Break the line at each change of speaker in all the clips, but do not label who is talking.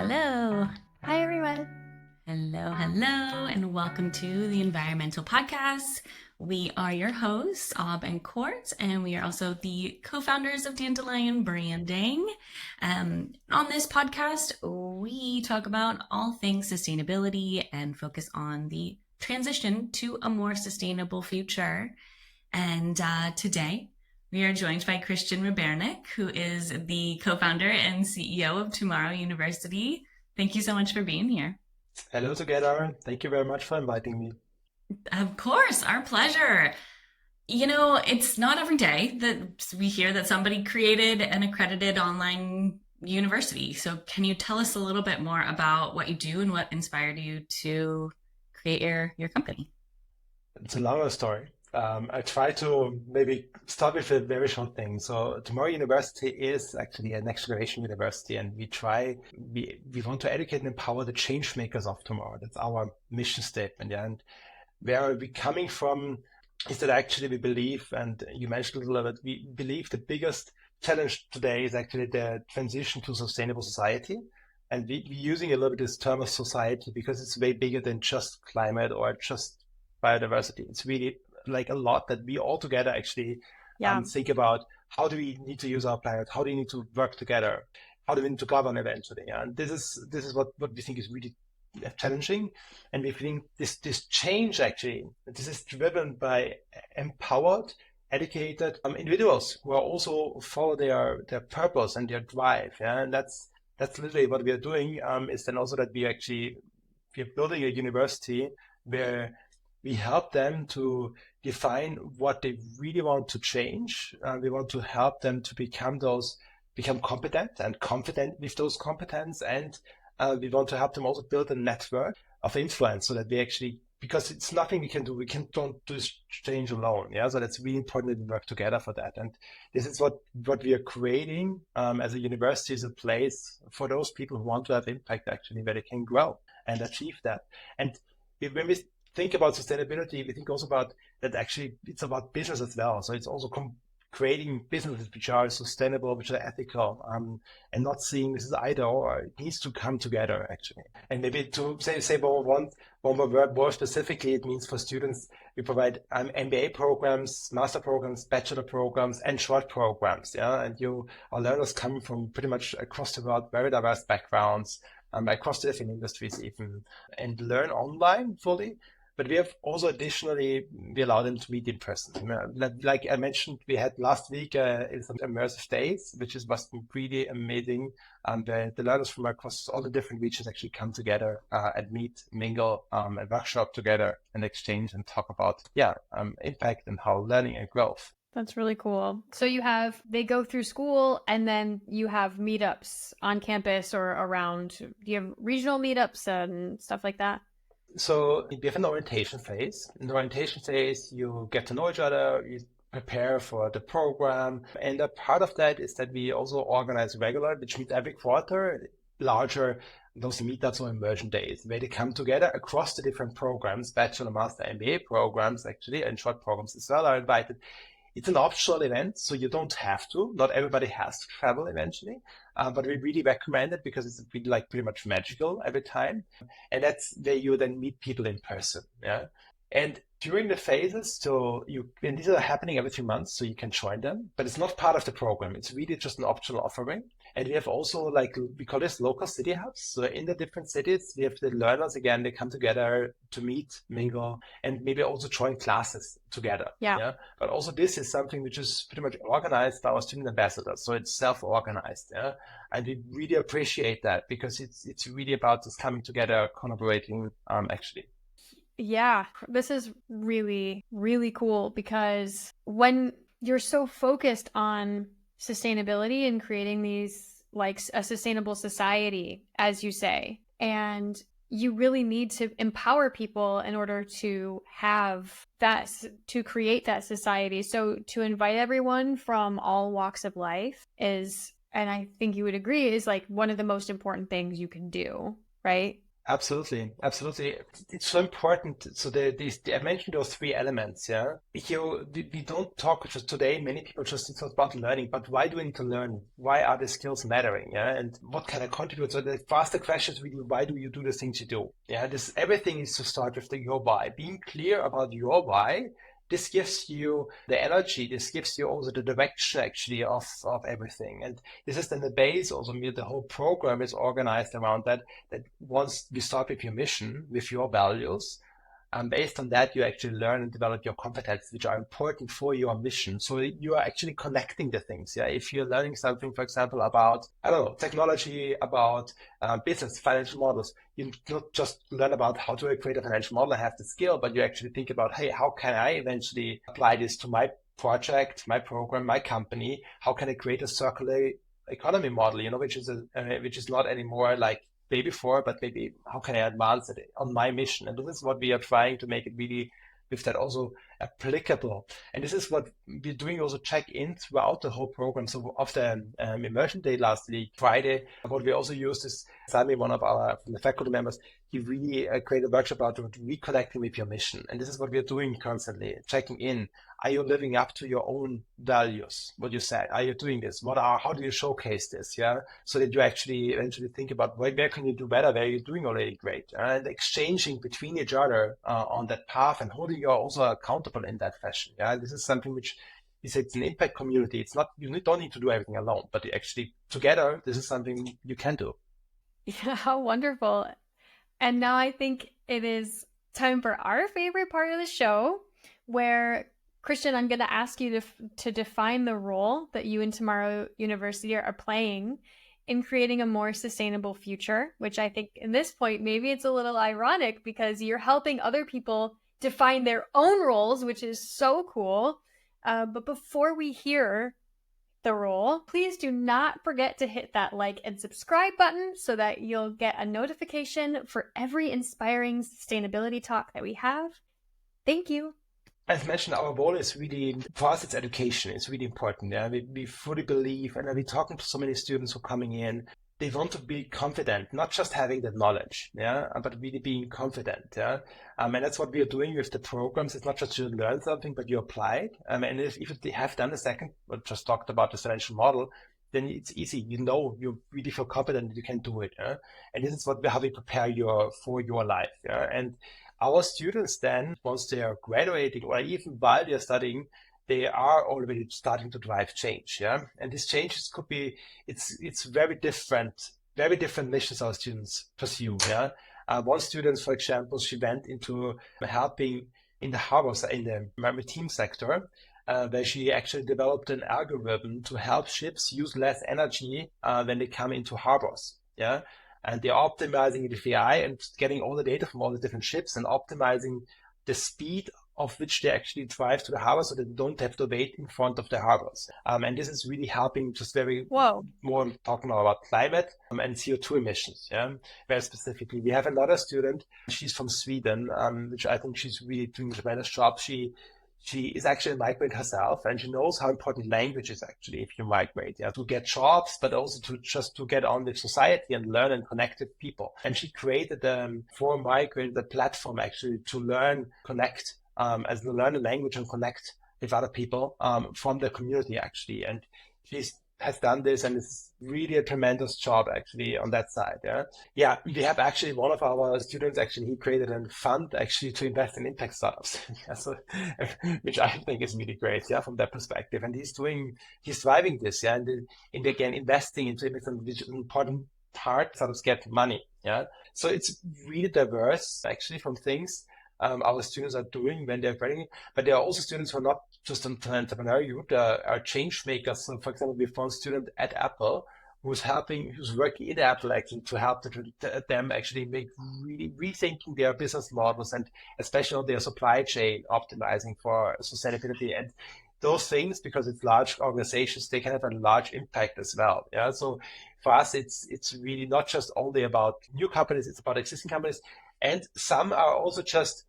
Hello.
Hi, everyone.
Hello, and welcome to the Environmental Podcast. We are your hosts, Ob and Court, and we are also the co-founders of Dandelion Branding. On this podcast, we talk about all things sustainability and focus on the transition to a more sustainable future. And today, we are joined by Christian Rebernik, who is the co-founder and CEO of Tomorrow University. Thank you so much for being here.
Hello together. Thank you very much for inviting me.
Of course, our pleasure. You know, it's not every day that we hear that somebody created an accredited online university. So, can you tell us a little bit more about what you do and what inspired you to create your company?
It's a longer story. I try to maybe start with a very short thing. So Tomorrow University is actually a next generation university, and we want to educate and empower the change makers of tomorrow. That's our mission statement. Yeah? And where we're coming from is that actually we believe, and you mentioned a little bit, we believe the biggest challenge today is actually the transition to sustainable society. And we're using a little bit this term of society because it's way bigger than just climate or just biodiversity. It's really like a lot that we all together actually think about how do we need to use our planet, how do we need to work together, how do we need to govern eventually. And this is what we think is really challenging. And we think this change actually, this is driven by empowered, educated individuals who are also follow their purpose and their drive. Yeah? And that's literally what we are doing, is then also that we're building a university where we help them to define what they really want to change. We want to help them to become competent and confident with those competence. And we want to help them also build a network of influence so that we actually, because it's nothing we can do. Don't do this change alone. Yeah. So that's really important that we work together for that. And this is what we are creating as a university, is a place for those people who want to have impact actually, where they can grow and achieve that. And when we think about sustainability, we think also about that actually it's about business as well. So it's also creating businesses which are sustainable, which are ethical, and not seeing this as either or. It needs to come together actually. And maybe to say one more word more specifically, it means for students, we provide MBA programs, master programs, bachelor programs, and short programs. Yeah, and our learners come from pretty much across the world, very diverse backgrounds, across different industries even, and learn online fully. But we have also additionally, we allow them to meet in person. Like I mentioned, we had last week some immersive days, was really amazing. And the learners from across all the different regions actually come together and meet, mingle, and workshop together and exchange and talk about, impact and how learning and growth.
That's really cool. So they go through school and then you have meetups on campus or around. Do you have regional meetups and stuff like that?
So we have an orientation phase. In the orientation phase, you get to know each other, you prepare for the program. And a part of that is that we also organize regular, which means every quarter, larger those meetups or immersion days, where they come together across the different programs, bachelor, master, MBA programs actually, and short programs as well are invited. It's an optional event, so you don't have to. Not everybody has to travel eventually, but we really recommend it because it's really like pretty much magical every time. And that's where you then meet people in person. Yeah. And during the phases, and these are happening every 3 months, so you can join them, but it's not part of the program. It's really just an optional offering. And we have also, we call this local city hubs. So in the different cities, we have the learners again, they come together to meet, mingle, and maybe also join classes together.
Yeah.
But also this is something which is pretty much organized by our student ambassadors. So it's self-organized. Yeah. And we really appreciate that because it's really about just coming together, collaborating, actually.
Yeah, this is really, really cool because when you're so focused on sustainability and creating these, like a sustainable society, as you say, and you really need to empower people in order to have that, to create that society. So to invite everyone from all walks of life is, and I think you would agree, is like one of the most important things you can do, right?
Absolutely, absolutely. It's so important. So I mentioned those three elements. Yeah, we don't talk just today. Many people just talk about learning, but why do we need to learn? Why are the skills mattering? Yeah, and what can I contribute? So the faster questions really, why do you do the things you do? Yeah, this everything is to start with the your why. Being clear about your why. This gives you the energy. This gives you also the direction actually of everything. And this is then the base. Also, the whole program is organized around that once you start with your mission, with your values, and based on that, you actually learn and develop your competencies, which are important for your mission. So you are actually connecting the things. Yeah. If you're learning something, for example, about, I don't know, technology, about business, financial models, you not just learn about how to create a financial model and have the skill, but you actually think about, hey, how can I eventually apply this to my project, my program, my company? How can I create a circular economy model, which is not anymore like day before, but maybe how can I advance it on my mission? And this is what we are trying to make it really with that also applicable. And this is what we're doing also check in throughout the whole program. So of the immersion day last week, Friday, what we also used is Sami, one of our from the faculty members, he really created a workshop about reconnecting with your mission. And this is what we're doing constantly, checking in. Are you living up to your own values? What you said? Are you doing this? How do you showcase this? Yeah. So that you actually eventually think about where can you do better? Where are you doing already great? And exchanging between each other on that path and holding you also accountable in that fashion. Yeah. This is something which is it's an impact community. It's not, you don't need to do everything alone, but actually together, this is something you can do.
Yeah, how wonderful. And now I think it is time for our favorite part of the show, where Christian, I'm going to ask you to define the role that you and Tomorrow University are playing in creating a more sustainable future, which I think in this point, maybe it's a little ironic because you're helping other people define their own roles, which is so cool. But before we hear the role, please do not forget to hit that like and subscribe button so that you'll get a notification for every inspiring sustainability talk that we have. Thank you.
As mentioned, our role is really, for us, it's education. It's really important. Yeah? We fully believe, and we're talking to so many students who are coming in, they want to be confident, not just having the knowledge, yeah, but really being confident. Yeah. And that's what we are doing with the programs. It's not just you learn something, but you apply it. And if they have done a second, or just talked about the financial model, then it's easy. You really feel confident that you can do it. Yeah? And this is how we prepare for your life. Yeah? And our students then, once they are graduating or even while they're studying, they are already starting to drive change. Yeah. And these changes could be, it's very different missions our students pursue. Yeah. One student, for example, she went into helping in the harbors, in the maritime sector, where she actually developed an algorithm to help ships use less energy when they come into harbors. Yeah. And they're optimizing the AI and getting all the data from all the different ships and optimizing the speed of which they actually drive to the harbor so that they don't have to wait in front of the harbors. And this is really helping just more talking about climate and CO2 emissions. Yeah, very specifically. We have another student, she's from Sweden, which I think she's really doing a tremendous job. She is actually a migrant herself, and she knows how important language is actually if you migrate, yeah, to get jobs, but also to get on with society and learn and connect with people. And she created for migrants a platform actually to connect, as to learn a language and connect with other people from the community actually. And has done this, and it's really a tremendous job actually on that side. Yeah, we have actually one of our students actually, he created a fund actually to invest in impact startups. Yeah, so, which I think is really great, yeah, from that perspective. And he's driving this, yeah, and again investing into it, which is an important part. Startups get money, yeah. So it's really diverse actually from things our students are doing when they're writing, but there are also students who are not just entrepreneurial, are change makers. So, for example, we found a student at Apple who's working in Apple actually to help them actually make really rethinking their business models and especially on their supply chain optimizing for sustainability. And those things, because it's large organizations, they can have a large impact as well. Yeah. So for us, it's really not just only about new companies, it's about existing companies. And some are also just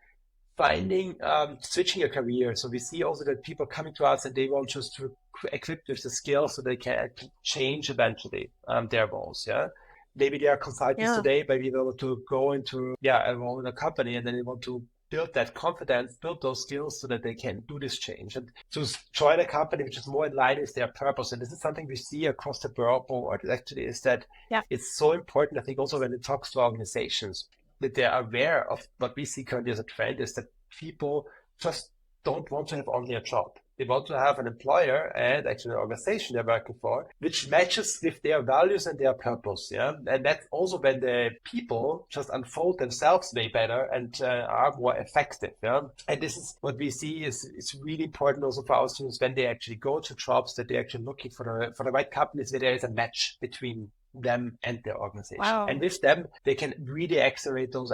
switching a career. So we see also that people coming to us and they want just to equip with the skills so they can change eventually their roles. Yeah. maybe they are consultants
Yeah.
today, but they want to go into a role in a company, and then they want to build that confidence, build those skills so that they can do this change and to join a company which is more in line with their purpose. And this is something we see across the board actually, is that it's so important, I think, also when it talks to organizations, that they are aware of what we see currently as a trend, is that people just don't want to have only a job. They want to have an employer and actually an organization they're working for, which matches with their values and their purpose. Yeah. And that's also when the people just unfold themselves way better and are more effective. Yeah. And this is what we see is it's really important also for our students when they actually go to jobs, that they're actually looking for the right companies where there is a match between them and their organization.
Wow.
And with them, they can really accelerate those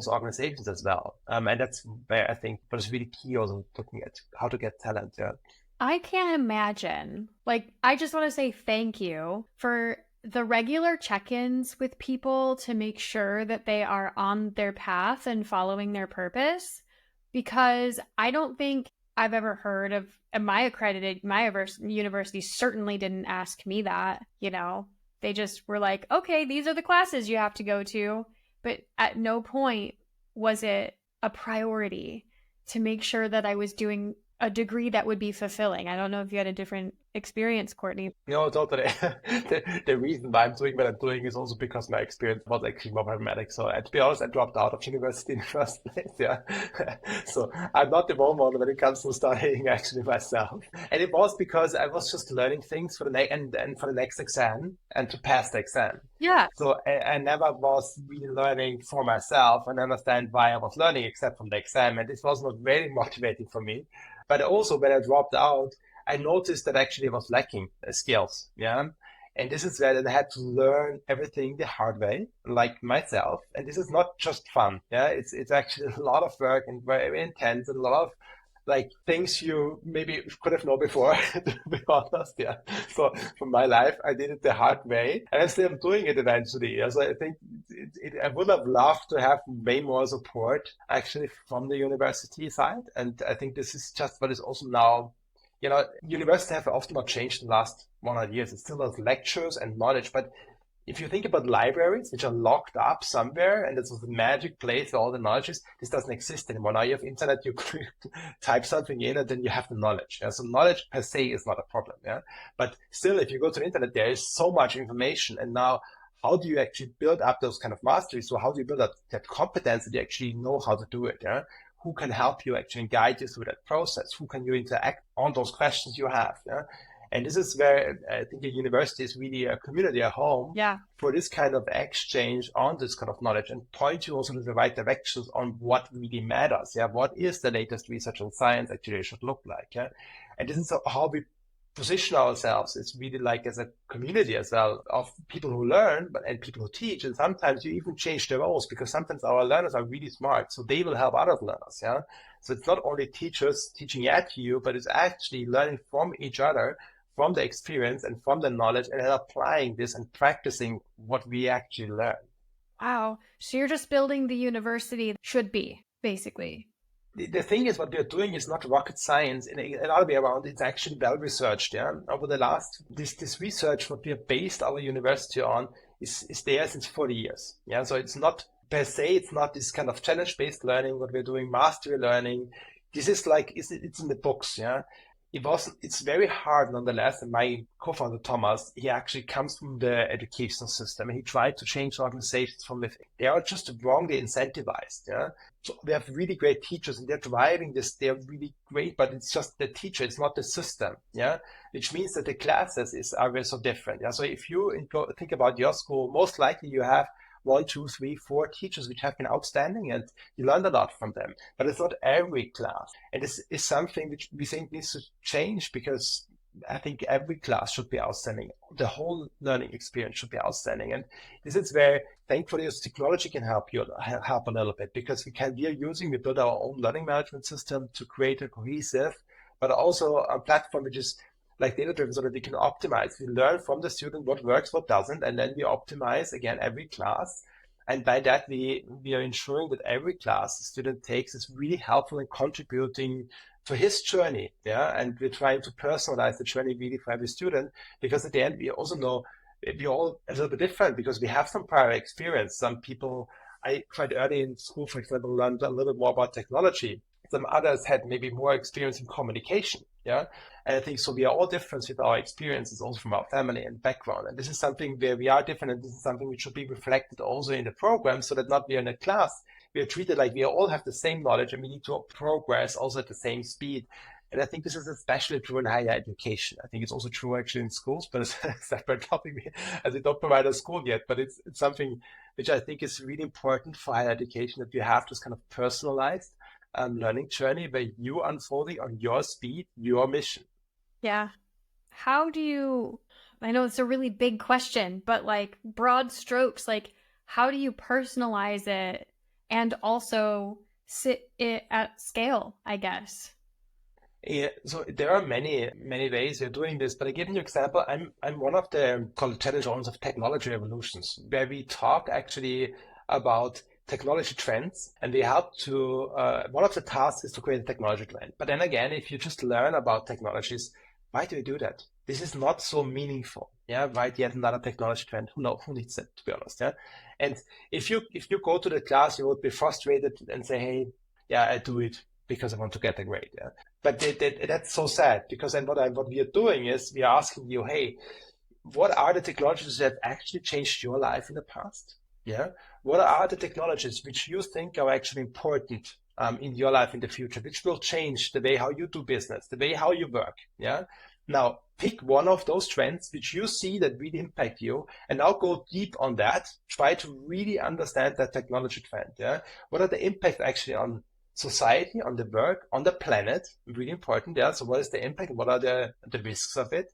organizations as well. And that's where I think what is really key, also looking at how to get talent. Yeah.
I can't imagine. Like, I just want to say thank you for the regular check-ins with people to make sure that they are on their path and following their purpose, because I don't think I've ever heard of my university certainly didn't ask me that, you know. They just were like, okay, these are the classes you have to go to. But at no point was it a priority to make sure that I was doing a degree that would be fulfilling. I don't know if you had a different experience, Courtney.
No, totally. The reason why I'm doing what I'm doing is also because my experience was actually more pragmatic. So to be honest, I dropped out of university in the first place. Yeah. So I'm not the role model when it comes to studying actually myself. And it was because I was just learning things for the next exam and to pass the exam.
Yeah.
So I never was really learning for myself and understand why I was learning except from the exam. And this was not very motivating for me. But also when I dropped out, I noticed that actually I was lacking skills. Yeah. And this is where I had to learn everything the hard way, like myself. And this is not just fun. Yeah. It's actually a lot of work and very intense and a lot of like things you maybe could have known before, to be honest. Yeah. So for my life, I did it the hard way and I'm still doing it eventually. So I think I would have loved to have way more support actually from the university side. And I think this is just what is also now, you know, universities have often not changed in the last 100 years. It still has lectures and knowledge, but if you think about libraries, which are locked up somewhere, and this is the magic place where all the knowledge is, this doesn't exist anymore. Now you have internet, you type something in, and then you have the knowledge. Yeah? So knowledge per se is not a problem. Yeah, but still, if you go to the internet, there is so much information. And now, how do you actually build up those kind of masteries? So how do you build up that competence that you actually know how to do it? Yeah. Who can help you actually guide you through that process? Who can you interact on those questions you have? Yeah. And this is where I think a university is really a community, a home for this kind of exchange on this kind of knowledge and point you also to the right directions on what really matters. Yeah. What is the latest research on science actually should look like? Yeah. And this is how we position ourselves. It's really like as a community as well of people who learn and people who teach. And sometimes you even change the roles because sometimes our learners are really smart. So they will help other learners. Yeah. So it's not only teachers teaching at you, but it's actually learning from each other, from the experience and from the knowledge, and then applying this and practicing what we actually learn.
Wow. So you're just building the university that should be, basically.
The thing is, what we're doing is not rocket science in another way around. It's actually well researched. Yeah. Over the last, this research, what we have based our university on is there since 40 years. Yeah. So it's not per se, it's not this kind of challenge-based learning, what we're doing, mastery learning. This is like, it's in the books. Yeah. It's very hard nonetheless. And my co-founder, Thomas, he actually comes from the educational system and he tried to change organizations from within. They are just wrongly incentivized. Yeah. So we have really great teachers and they're driving this. They're really great, but it's just the teacher. It's not the system. Yeah. Which means that the classes are very so different. Yeah. So if you think about your school, most likely you have 1, 2, 3, 4 teachers which have been outstanding and you learned a lot from them. But it's not every class. And this is something which we think needs to change because I think every class should be outstanding. The whole learning experience should be outstanding. And this is where thankfully this technology can help a little bit because we build our own learning management system to create a cohesive, but also a platform which is like data-driven so that we can optimize. We learn from the student what works, what doesn't, and then we optimize again every class. And by that, we are ensuring that every class the student takes is really helpful in contributing to his journey. Yeah, and we're trying to personalize the journey really for every student because at the end we also know we're all a little bit different because we have some prior experience. Some people, I quite early in school, for example, learned a little bit more about technology. Some others had maybe more experience in communication. Yeah. And I think so we are all different with our experiences also from our family and background. And this is something where we are different. And this is something which should be reflected also in the program so that not we are in a class, we are treated like we all have the same knowledge and we need to progress also at the same speed. And I think this is especially true in higher education. I think it's also true actually in schools, but it's a separate topic as we don't provide a school yet. But it's something which I think is really important for higher education, that you have this kind of personalized learning journey where you unfolding on your speed, your mission.
Yeah. How do you, I know it's a really big question, but like broad strokes, like how do you personalize it and also sit it at scale, I guess?
Yeah, so there are many ways you're doing this, but I give you an example. I'm one of the called challenge owners of technology revolutions, where we talk actually about technology trends, and we help to. One of the tasks is to create a technology trend. But then again, if you just learn about technologies, why do you do that? This is not so meaningful. Yeah, right? Yet another technology trend. Who needs it? To be honest, yeah. And if you go to the class, you would be frustrated and say, hey, yeah, I do it because I want to get a grade. Yeah. But that's so sad, because then what we are doing is we are asking you, hey, what are the technologies that actually changed your life in the past? Yeah. What are the technologies which you think are actually important in your life in the future, which will change the way how you do business, the way how you work? Yeah. Now pick one of those trends which you see that really impact you, and now go deep on that. Try to really understand that technology trend. Yeah. What are the impact actually on society, on the work, on the planet? Really important. Yeah. So what is the impact? What are the risks of it?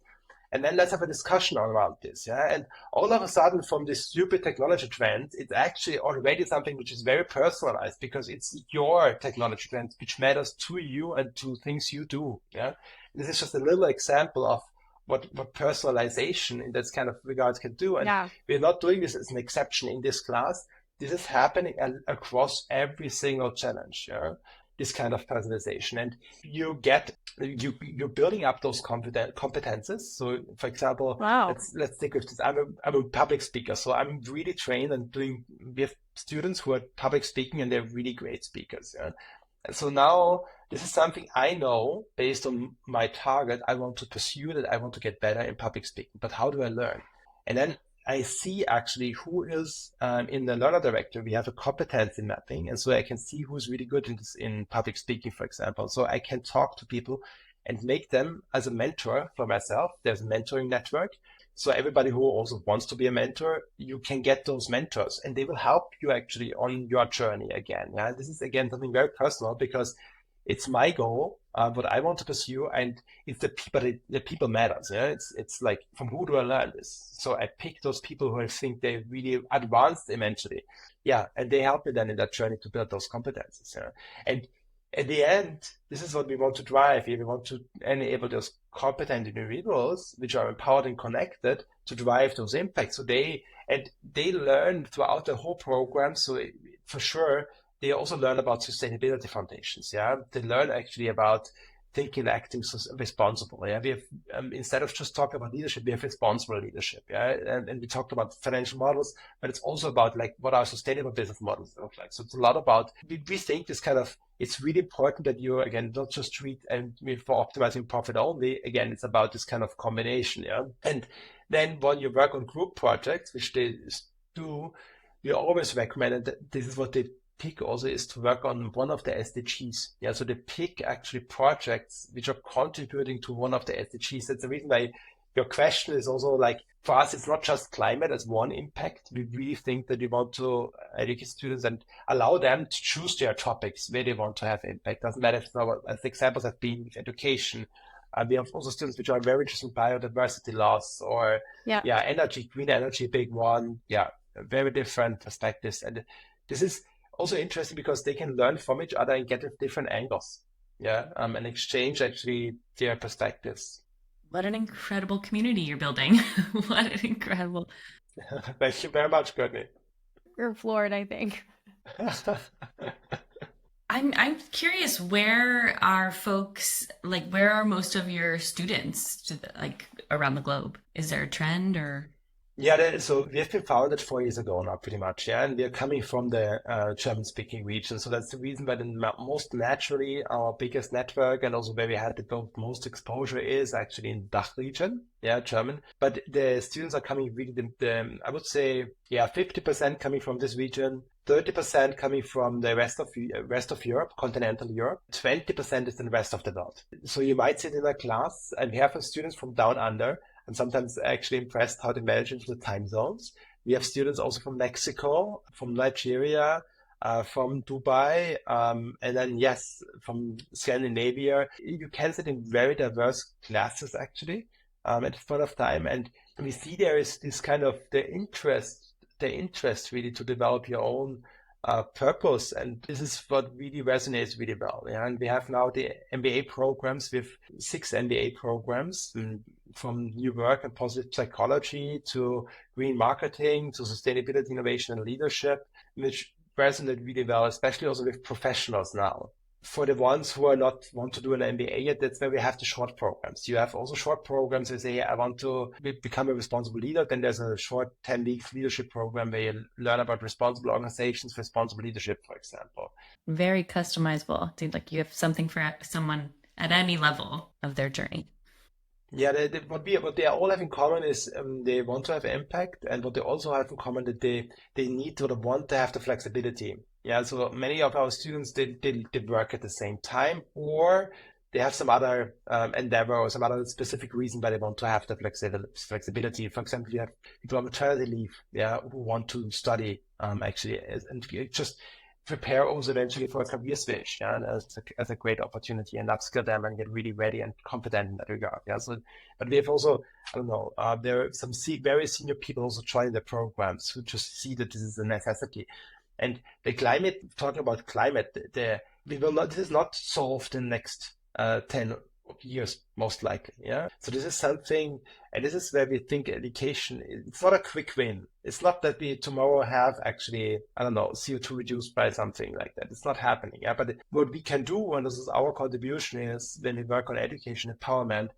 And then let's have a discussion around this. Yeah. And all of a sudden, from this stupid technology trend, it's actually already something which is very personalized, because it's your technology trend which matters to you and to things you do. Yeah. This is just a little example of what personalization in this kind of regards can do. And
Yeah.
we're not doing this as an exception in this class. This is happening across every single challenge. Yeah. This kind of personalization, and you're building up those competences. So, for example,
Wow.
let's think of this. I'm a public speaker, so I'm really trained and doing. We have students who are public speaking, and they're really great speakers. Yeah? And so now this is something I know based on my target. I want to pursue that. I want to get better in public speaking. But how do I learn? And then I see actually who is in the learner directory. We have a competency mapping, and so I can see who's really good in public speaking, for example. So I can talk to people and make them as a mentor for myself. There's a mentoring network. So everybody who also wants to be a mentor, you can get those mentors, and they will help you actually on your journey again. Yeah, this is again something very personal, because it's my goal, what I want to pursue, and it's the people matters. Yeah, it's like, from who do I learn this? So I pick those people who I think they really advanced eventually. Yeah, and they help me then in that journey to build those competencies. Yeah, and at the end, this is what we want to drive here. We want to enable those competent individuals, which are empowered and connected, to drive those impacts. So they learn throughout the whole program. So for sure, they also learn about sustainability foundations. Yeah, they learn actually about thinking and acting responsible. Yeah, we have instead of just talking about leadership, we have responsible leadership. Yeah, and we talked about financial models, but it's also about like what our sustainable business models look like. So it's a lot about we think this kind of, it's really important that you again don't just treat and for optimizing profit only. Again, it's about this kind of combination. Yeah, and then when you work on group projects, which they do, we always recommend that this is what they pick also, is to work on one of the SDGs. Yeah, so they pick actually projects which are contributing to one of the SDGs. That's the reason why your question is also like, for us, it's not just climate as one impact. We really think that we want to educate students and allow them to choose their topics where they want to have impact. Doesn't matter if it's not, as examples have been with education. We have also students which are very interested in biodiversity loss or energy, green energy, big one. Yeah, very different perspectives. And this is also interesting because they can learn from each other and get different angles, and exchange actually their perspectives.
What an incredible community you're building. What an incredible.
Thank you very much, Courtney.
You're floored, I think.
I'm curious, where are folks, like, where are most of your students like around the globe? Is there a trend or?
Yeah, so we have been founded 4 years ago now, pretty much, yeah, and we are coming from the German-speaking region, so that's the reason why most naturally our biggest network and also where we had the most exposure is actually in DACH region, yeah, German. But the students are coming really, I would say, yeah, 50% coming from this region, 30% coming from the rest of Europe, continental Europe, 20% is in the rest of the world. So you might sit in a class and we have students from down under. I'm sometimes actually impressed how they manage into the time zones. We have students also from Mexico, from Nigeria, from Dubai, and then yes, from Scandinavia. You can sit in very diverse classes actually at this point of time, and we see there is this kind of the interest really to develop your own purpose, and this is what really resonates really well. Yeah, and we have now the MBA programs with 6 MBA programs. From new work and positive psychology to green marketing to sustainability, innovation, and leadership, which resonate really well, especially also with professionals now. For the ones who are not want to do an MBA yet, that's where we have the short programs. You have also short programs. You say, I want to become a responsible leader. Then there's a short 10-week leadership program where you learn about responsible organizations, responsible leadership, for example.
Very customizable. Dude, like you have something for someone at any level of their journey.
Yeah, what they all have in common is they want to have impact, and what they also have in common that they need to want to have the flexibility. Yeah, so many of our students they work at the same time, or they have some other endeavor or some other specific reason why they want to have the flexibility. For example, you have people on maternity leave, yeah, who want to study actually, and just prepare also eventually for a career switch, yeah, and as a great opportunity and upskill them and get really ready and confident in that regard. Yeah, so but we have also, I don't know, there are some very senior people also joining the programs who just see that this is a necessity. And the climate, talking about climate, this is not solved in the next 10 years, most likely. Yeah. So this is something, and this is where we think education, it's not a quick win. It's not that we tomorrow have actually, I don't know, CO2 reduced by something like that. It's not happening. Yeah. But what we can do, and this is our contribution, is when we work on education empowerment,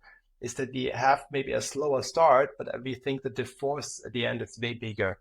is that we have maybe a slower start, but we think that the force at the end is way bigger.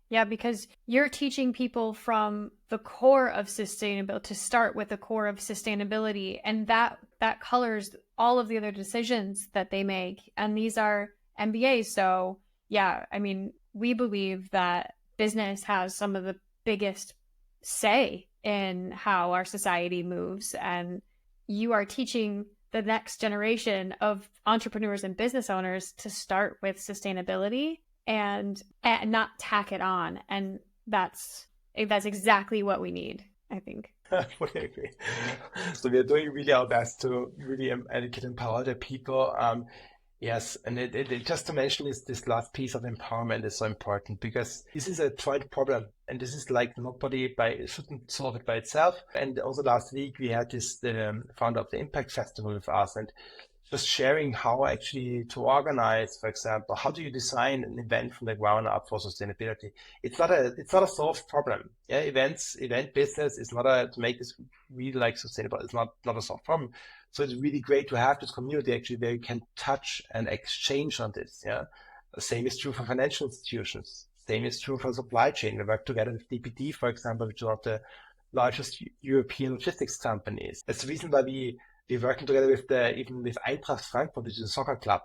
Yeah, because you're teaching people from the core of sustainability to start with the core of sustainability, and that colors all of the other decisions that they make. And these are MBAs. So yeah, I mean, we believe that business has some of the biggest say in how our society moves. And you are teaching the next generation of entrepreneurs and business owners to start with sustainability and not tack it on. And that's exactly what we need, I think.
I fully agree. So we are doing really our best to really educate and empower the people. Yes, and just to mention this last piece of empowerment is so important because this is a joint problem, and this is like shouldn't solve it by itself. And also last week we had the founder of the Impact Festival with us, and just sharing how actually to organize, for example, how do you design an event from the ground up for sustainability? It's not a solved problem. Yeah, event business is not to make this really like sustainable. It's not a solved problem. So it's really great to have this community actually where you can touch and exchange on this. Yeah, the same is true for financial institutions. Same is true for supply chain. We work together with DPD, for example, which is one of the largest European logistics companies. That's the reason why we're working together even with Eintracht Frankfurt, which is a soccer club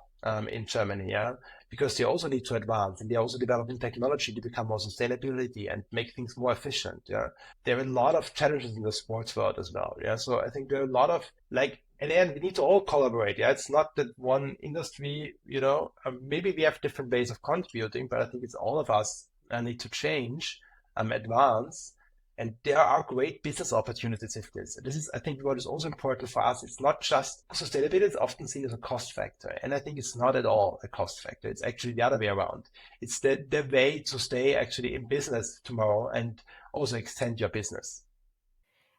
in Germany, yeah, because they also need to advance and they're also developing technology to become more sustainability and make things more efficient. Yeah, there are a lot of challenges in the sports world as well. Yeah, so I think there are a lot of in the end, we need to all collaborate. Yeah, it's not that one industry, maybe we have different ways of contributing, but I think it's all of us need to change, advance. And there are great business opportunities with this. This is, I think, what is also important for us. It's not just sustainability is often seen as a cost factor. And I think it's not at all a cost factor. It's actually the other way around. It's the way to stay actually in business tomorrow and also extend your business.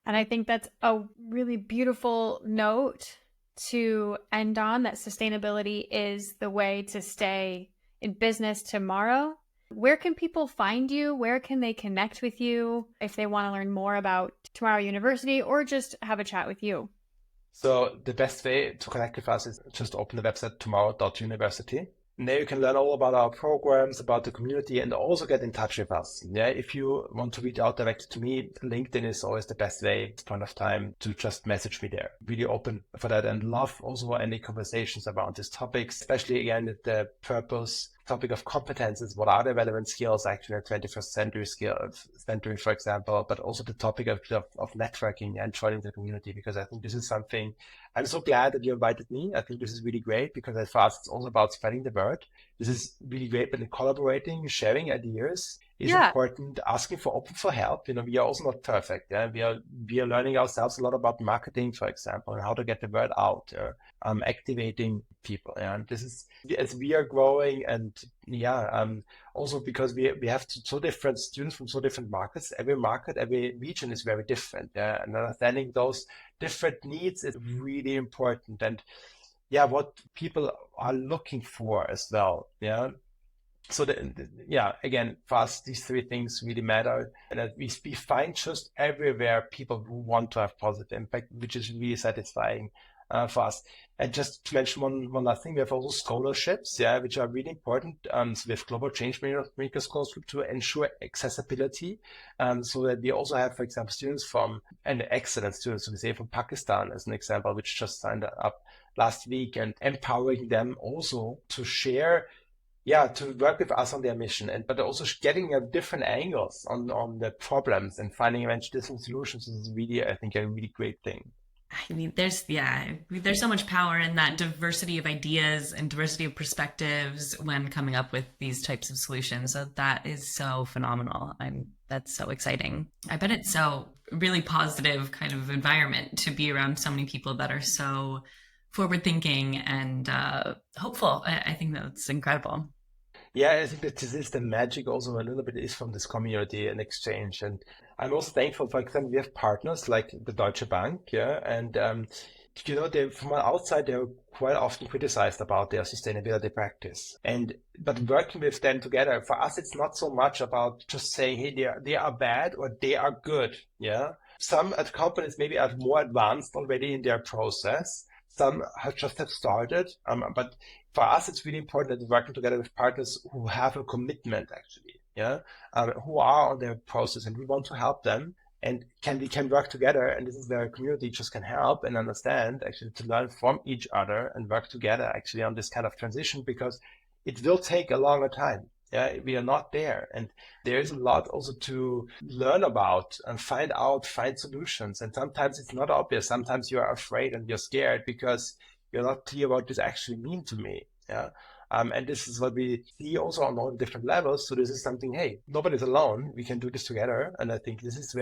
And I think that's a really beautiful note to end on, that sustainability is the way to stay in business tomorrow. Where can people find you? Where can they connect with you if they want to learn more about Tomorrow University or just have a chat with you?
So the best way to connect with us is just open the website tomorrow.university. And there you can learn all about our programs, about the community, and also get in touch with us. Yeah, if you want to reach out directly to me, LinkedIn is always the best way at this point of time to just message me there. Really open for that and love also any conversations around these topics, especially again, the purpose topic of competences. What are the relevant skills actually in the 21st century, for example, but also the topic of networking and joining the community, because I think this is something I'm so glad that you invited me. I think this is really great because for us, it's also about spreading the word. This is really great, but in collaborating, sharing ideas is
Yeah.
important, asking for open for help. We are also not perfect. Yeah? We are learning ourselves a lot about marketing, for example, and how to get the word out, activating people. Yeah? And this is as we are growing, and also because we have so different students from so different markets. Every market, every region is very different. Yeah? And understanding those different needs is really important. And what people are looking for as well. Yeah. So again, for us, these three things really matter. And that we find just everywhere people who want to have positive impact, which is really satisfying for us. And just to mention one last thing, we have also scholarships, which are really important. So we have Global Change Maker Scholarship to ensure accessibility. So that we also have, for example, students and excellent students, so we say from Pakistan as an example, which just signed up last week, and empowering them also to share, to work with us on their mission, but also getting different angles on the problems and finding eventually different solutions is really, I think, a really great thing.
I mean, there's so much power in that diversity of ideas and diversity of perspectives when coming up with these types of solutions. So that is so phenomenal. That's so exciting. I bet it's so really positive kind of environment to be around so many people that are so forward thinking and hopeful. I think that's incredible.
Yeah, I think that this is the magic also a little bit is from this community and exchange. And I'm also thankful, for example, we have partners like the Deutsche Bank, and they from outside they're quite often criticized about their sustainability practice. But working with them together, for us, it's not so much about just saying, hey, they are bad or they are good. Yeah. Some companies maybe are more advanced already in their process. Some have started, but for us, it's really important that we're working together with partners who have a commitment, actually, who are on their process, and we want to help them. And we can work together, and this is where a community just can help and understand, actually, to learn from each other and work together, actually, on this kind of transition, because it will take a longer time. Yeah, we are not there, and there is a lot also to learn about and find solutions. And sometimes it's not obvious. Sometimes you are afraid and you're scared because you're not clear what this actually means to me. Yeah. And this is what we see also on all different levels. So this is something, hey, nobody's alone. We can do this together. And I think this is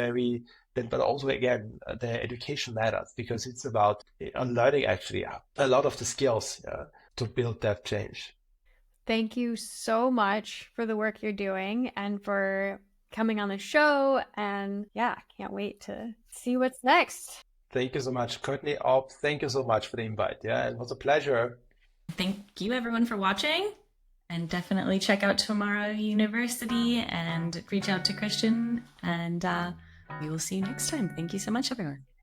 but also again, the education matters because it's about learning actually a lot of the skills to build that change.
Thank you so much for the work you're doing and for coming on the show. And can't wait to see what's next.
Thank you so much, Courtney. Thank you so much for the invite. Yeah, it was a pleasure.
Thank you everyone for watching, and definitely check out Tomorrow University and reach out to Christian, and we will see you next time. Thank you so much, everyone.